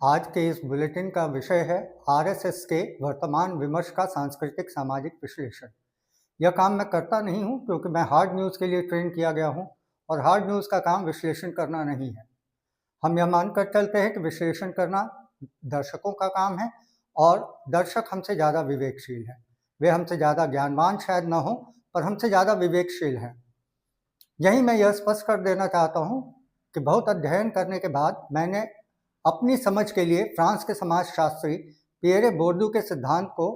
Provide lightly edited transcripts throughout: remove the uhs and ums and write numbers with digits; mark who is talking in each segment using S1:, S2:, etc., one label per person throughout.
S1: आज के इस बुलेटिन का विषय है आरएसएस के वर्तमान विमर्श का सांस्कृतिक सामाजिक विश्लेषण। यह काम मैं करता नहीं हूं क्योंकि मैं हार्ड न्यूज़ के लिए ट्रेन किया गया हूं और हार्ड न्यूज़ का काम विश्लेषण करना नहीं है। हम यह मानकर चलते हैं कि विश्लेषण करना दर्शकों का काम है और दर्शक हमसे ज़्यादा विवेकशील है। वे हमसे ज़्यादा ज्ञानवान शायद न हो, पर हमसे ज़्यादा विवेकशील हैं। यही मैं यह स्पष्ट कर देना चाहता हूँ कि बहुत अध्ययन करने के बाद मैंने अपनी समझ के लिए फ्रांस के समाजशास्त्री पियरे बोर्दू के सिद्धांत को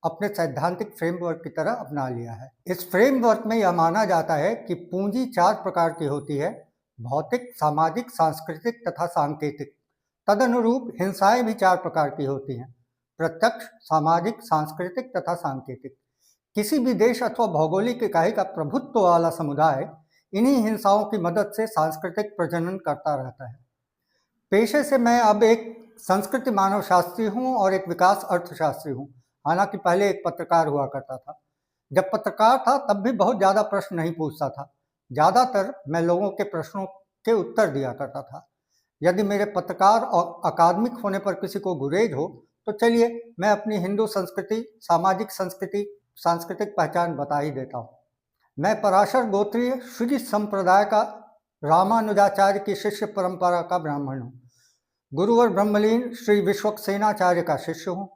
S1: अपने सैद्धांतिक फ्रेमवर्क की तरह अपना लिया है। इस फ्रेमवर्क में यह माना जाता है कि पूंजी 4 प्रकार की होती है: भौतिक, सामाजिक, सांस्कृतिक तथा सांकेतिक। तदनुरूप हिंसाएं भी 4 प्रकार की होती हैं: प्रत्यक्ष, सामाजिक, सांस्कृतिक तथा सांकेतिक। किसी भी देश अथवा भौगोलिक इकाई का प्रभुत्व वाला समुदाय इन्हीं हिंसाओं की मदद से सांस्कृतिक प्रजनन करता रहता है। पेशे से मैं अब एक संस्कृति मानव शास्त्री हूँ और एक विकास अर्थशास्त्री हूँ। हालांकि पहले एक पत्रकार हुआ करता था। जब पत्रकार था तब भी बहुत ज़्यादा प्रश्न नहीं पूछता था। ज़्यादातर मैं लोगों के प्रश्नों के उत्तर दिया करता था। यदि मेरे पत्रकार और अकादमिक होने पर किसी को गुरेज हो तो चलिए मैं अपनी हिंदू संस्कृति, सामाजिक संस्कृति, सांस्कृतिक पहचान बता ही देता हूँ। मैं पराशर गोत्रीय श्री संप्रदाय का रामानुजाचार्य की शिष्य परंपरा का ब्राह्मण हूँ। गुरुवर ब्रह्मलीन श्री विश्वक्सेनाचार्य का शिष्य हूँ।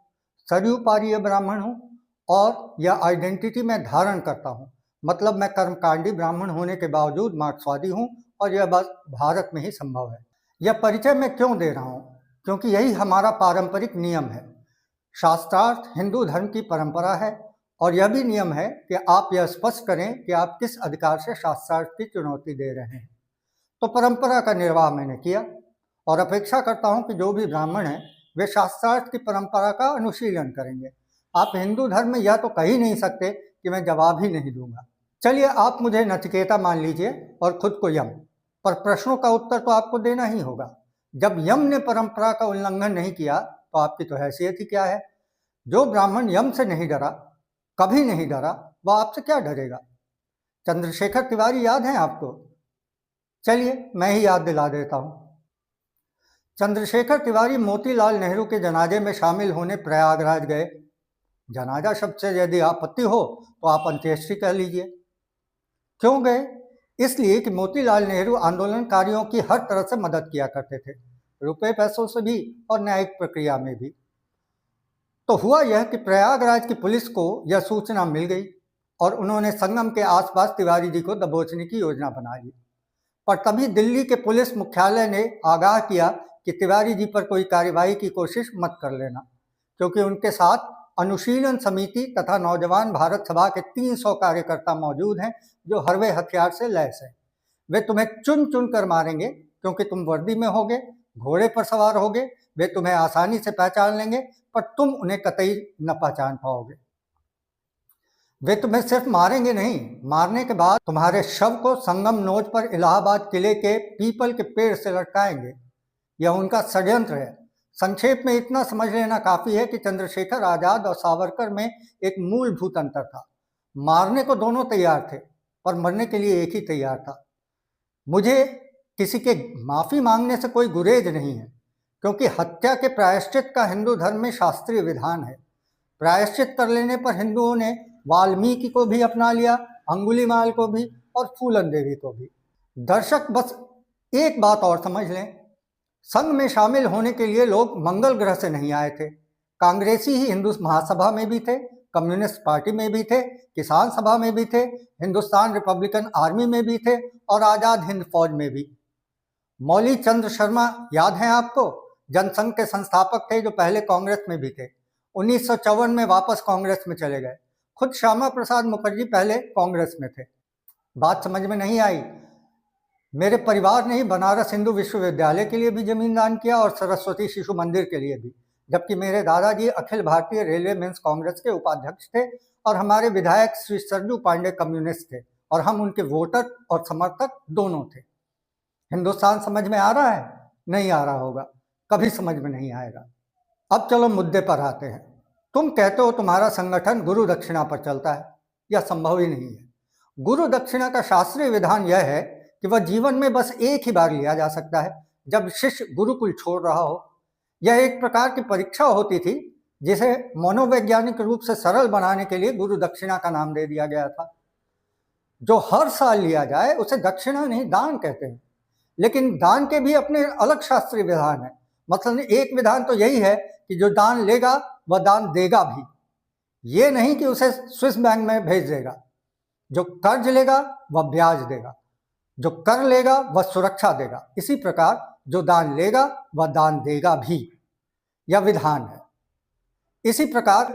S1: सरयूपारीय ब्राह्मण हूँ और यह आइडेंटिटी मैं धारण करता हूँ। मतलब मैं कर्मकांडी ब्राह्मण होने के बावजूद मार्क्सवादी हूँ और यह बस भारत में ही संभव है। यह परिचय मैं क्यों दे रहा हूँ? क्योंकि यही हमारा पारंपरिक नियम है। शास्त्रार्थ हिंदू धर्म की परंपरा है और यह भी नियम है कि आप यह स्पष्ट करें कि आप किस अधिकार से शास्त्रार्थ की चुनौती दे रहे हैं। तो परंपरा का निर्वाह मैंने किया और अपेक्षा करता हूं कि जो भी ब्राह्मण हैं वे शास्त्रार्थ की परंपरा का अनुशीलन करेंगे। आप हिंदू धर्म में यह तो कह ही नहीं सकते कि मैं जवाब ही नहीं दूंगा। चलिए आप मुझे नचिकेता मान लीजिए और खुद को यम, पर प्रश्नों का उत्तर तो आपको देना ही होगा। जब यम ने परंपरा का उल्लंघन नहीं किया तो आपकी तो हैसियत ही क्या है? जो ब्राह्मण यम से नहीं डरा, कभी नहीं डरा, वह आपसे क्या डरेगा? चंद्रशेखर तिवारी याद है आपको? चलिए मैं ही याद दिला देता हूं। चंद्रशेखर तिवारी मोतीलाल नेहरू के जनाजे में शामिल होने प्रयागराज गए। जनाजा शब्द से यदि आपत्ति हो तो आप अंत्येष्टि कह लीजिए। क्यों गए? इसलिए कि मोतीलाल नेहरू आंदोलनकारियों की हर तरह से मदद किया करते थे, रुपए पैसों से भी और न्यायिक प्रक्रिया में भी। तो हुआ यह कि प्रयागराज की पुलिस को यह सूचना मिल गई और उन्होंने संगम के आसपास तिवारी जी को दबोचने की योजना बना ली। पर तभी दिल्ली के पुलिस मुख्यालय ने आगाह किया कि तिवारी जी पर कोई कार्यवाही की कोशिश मत कर लेना, क्योंकि उनके साथ अनुशीलन समिति तथा नौजवान भारत सभा के 300 कार्यकर्ता मौजूद हैं जो हरवे हथियार से लैस हैं। वे तुम्हें चुन चुन कर मारेंगे क्योंकि तुम वर्दी में होगे, घोड़े पर सवार होगे। वे तुम्हें आसानी से पहचान लेंगे पर तुम उन्हें कतई न पहचान पाओगे। वे तुम्हें सिर्फ मारेंगे नहीं, मारने के बाद तुम्हारे शव को संगम नोच पर इलाहाबाद किले के पीपल के पेड़ से लटकाएंगे। यह उनका षड्यंत्र है। संक्षेप में इतना समझ लेना काफी है कि चंद्रशेखर आजाद और सावरकर में एक मूलभूत अंतर था। मारने को दोनों तैयार थे पर मरने के लिए एक ही तैयार था। मुझे किसी के माफी मांगने से कोई गुरेज नहीं है, क्योंकि हत्या के प्रायश्चित का हिंदू धर्म में शास्त्रीय विधान है। प्रायश्चित कर लेने पर हिंदुओं ने वाल्मीकि को भी अपना लिया, अंगुलीमाल को भी और फूलन देवी को भी। दर्शक बस एक बात और समझ लें, संघ में शामिल होने के लिए लोग मंगल ग्रह से नहीं आए थे। कांग्रेसी ही हिंदू महासभा में भी थे, कम्युनिस्ट पार्टी में भी थे, किसान सभा में भी थे, हिंदुस्तान रिपब्लिकन आर्मी में भी थे और आजाद हिंद फौज में भी। मौली चंद्र शर्मा याद हैं आपको? जनसंघ के संस्थापक थे जो पहले कांग्रेस में भी थे। 1954 में वापस कांग्रेस में चले गए। खुद श्यामा प्रसाद मुखर्जी पहले कांग्रेस में थे। बात समझ में नहीं आई? मेरे परिवार ने ही बनारस हिंदू विश्वविद्यालय के लिए भी जमीन दान किया और सरस्वती शिशु मंदिर के लिए भी, जबकि मेरे दादाजी अखिल भारतीय रेलवे मेंस कांग्रेस के उपाध्यक्ष थे और हमारे विधायक श्री सरजू पांडे कम्युनिस्ट थे और हम उनके वोटर और समर्थक दोनों थे। हिंदुस्तान समझ में आ रहा है? नहीं आ रहा होगा, कभी समझ में नहीं आएगा। अब चलो मुद्दे पर आते हैं। तुम कहते हो तुम्हारा संगठन गुरु दक्षिणा पर चलता है। यह संभव ही नहीं है। गुरु दक्षिणा का शास्त्रीय विधान यह है कि वह जीवन में बस एक ही बार लिया जा सकता है, जब शिष्य गुरुकुल छोड़ रहा हो। यह एक प्रकार की परीक्षा होती थी जिसे मनोवैज्ञानिक रूप से सरल बनाने के लिए गुरु दक्षिणा का नाम दे दिया गया था। जो हर साल लिया जाए उसे दक्षिणा नहीं, दान कहते हैं। लेकिन दान के भी अपने अलग शास्त्रीय विधान है। मतलब एक विधान तो यही है कि जो दान लेगा वह दान देगा भी, ये नहीं कि उसे स्विस बैंक में भेज देगा। जो कर्ज लेगा वह ब्याज देगा, जो कर लेगा वह सुरक्षा देगा। इसी प्रकार जो दान लेगा वह दान देगा भी, यह विधान है। इसी प्रकार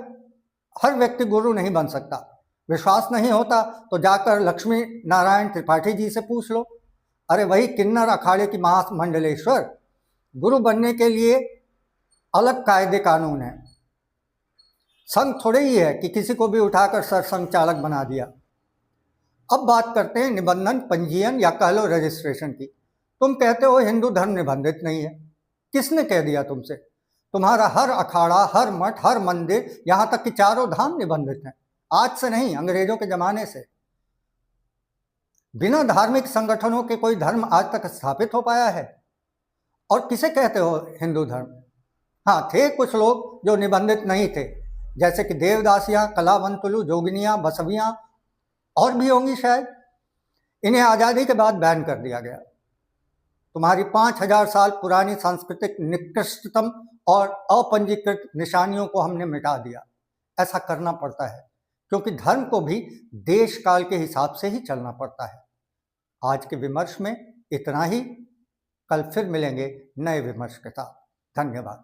S1: हर व्यक्ति गुरु नहीं बन सकता। विश्वास नहीं होता तो जाकर लक्ष्मी नारायण त्रिपाठी जी से पूछ लो। अरे वही किन्नर अखाड़े की महामंडलेश्वर। गुरु बनने के लिए अलग कायदे कानून है। संघ थोड़े ही है कि किसी को भी उठाकर सरसंघ चालक बना दिया। अब बात करते हैं निबंधन, पंजीयन या कह लो रजिस्ट्रेशन की। तुम कहते हो हिंदू धर्म निबंधित नहीं है। किसने कह दिया तुमसे? तुम्हारा हर अखाड़ा, हर मठ, हर मंदिर, यहाँ तक कि चारों धाम निबंधित हैं। आज से नहीं, अंग्रेजों के जमाने से। बिना धार्मिक संगठनों के कोई धर्म आज तक स्थापित हो पाया है? और किसे कहते हो हिंदू धर्म? हाँ, थे कुछ लोग जो निबंधित नहीं थे, जैसे कि देवदासियां, कलावंतुलु, जोगिनियां, बसवियां और भी होंगी शायद। इन्हें आज़ादी के बाद बैन कर दिया गया। तुम्हारी 5000 साल पुरानी सांस्कृतिक निकृष्टतम और अपंजीकृत निशानियों को हमने मिटा दिया। ऐसा करना पड़ता है क्योंकि धर्म को भी देश काल के हिसाब से ही चलना पड़ता है। आज के विमर्श में इतना ही। कल फिर मिलेंगे नए विमर्श के साथ। धन्यवाद।